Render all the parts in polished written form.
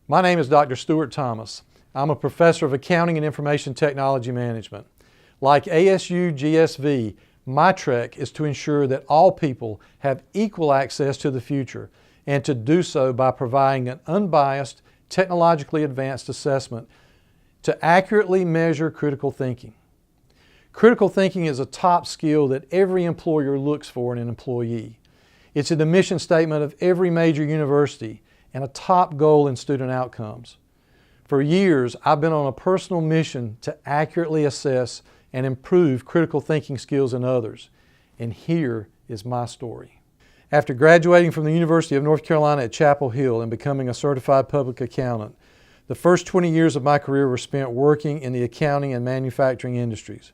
My name is Dr. Stuart Thomas. I'm a professor of Accounting and Information Technology Management. Like ASUGSV, my trek is to ensure that all people have equal access to the future, and to do so by providing an unbiased, technologically advanced assessment to accurately measure critical thinking. Critical thinking is a top skill that every employer looks for in an employee. It's in the mission statement of every major university and a top goal in student outcomes. For years, I've been on a personal mission to accurately assess and improve critical thinking skills in others. And here is my story. After graduating from the University of North Carolina at Chapel Hill and becoming a certified public accountant, the first 20 years of my career were spent working in the accounting and manufacturing industries,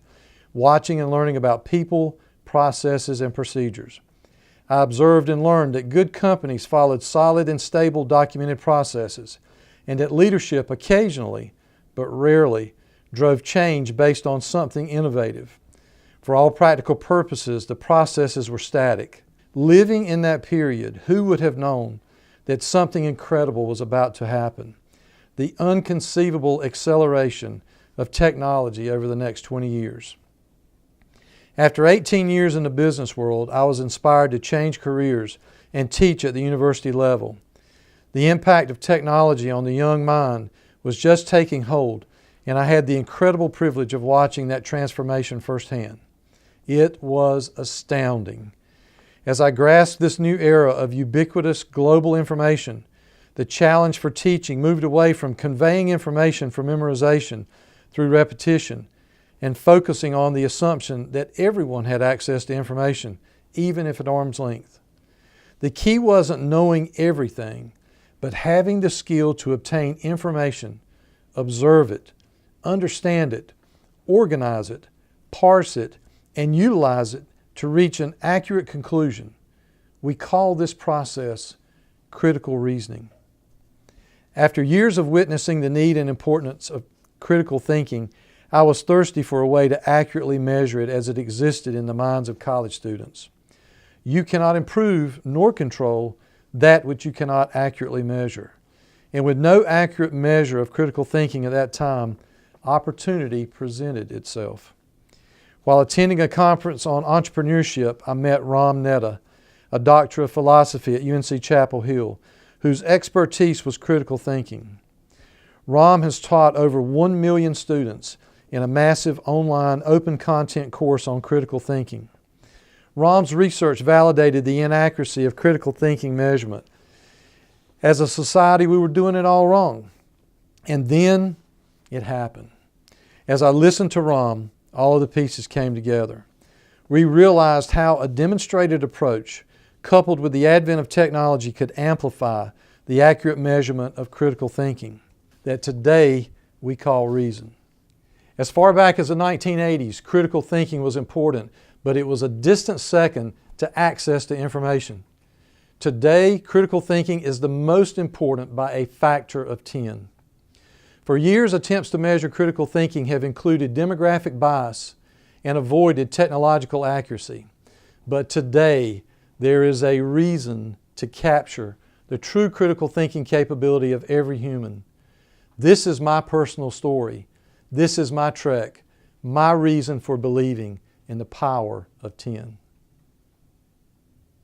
watching and learning about people, processes, and procedures. I observed and learned that good companies followed solid and stable documented processes, and that leadership occasionally, but rarely, drove change based on something innovative. For all practical purposes, the processes were static. Living in that period, who would have known that something incredible was about to happen? The inconceivable acceleration of technology over the next 20 years. After 18 years in the business world, I was inspired to change careers and teach at the university level. The impact of technology on the young mind was just taking hold, and I had the incredible privilege of watching that transformation firsthand. It was astounding. As I grasped this new era of ubiquitous global information, the challenge for teaching moved away from conveying information for memorization through repetition and focusing on the assumption that everyone had access to information, even if at arm's length. The key wasn't knowing everything, but having the skill to obtain information, observe it, understand it, organize it, parse it, and utilize it to reach an accurate conclusion. We call this process critical reasoning. After years of witnessing the need and importance of critical thinking, I was thirsty for a way to accurately measure it as it existed in the minds of college students. You cannot improve nor control that which you cannot accurately measure. And with no accurate measure of critical thinking at that time, opportunity presented itself. While attending a conference on entrepreneurship, I met Ram Netta, a doctor of philosophy at UNC Chapel Hill, whose expertise was critical thinking. Ram has taught over 1 million students in a massive online open content course on critical thinking. Ram's research validated the inaccuracy of critical thinking measurement. As a society, we were doing it all wrong. And then it happened. As I listened to Ram, all of the pieces came together. We realized how a demonstrated approach, coupled with the advent of technology, could amplify the accurate measurement of critical thinking that today we call reason. As far back as the 1980s, critical thinking was important, but it was a distant second to access to information. Today, critical thinking is the most important by a factor of 10. For years, attempts to measure critical thinking have included demographic bias and avoided technological accuracy. But today, there is a reason to capture the true critical thinking capability of every human. This is my personal story. This is my trek, my reason for believing in the power of 10.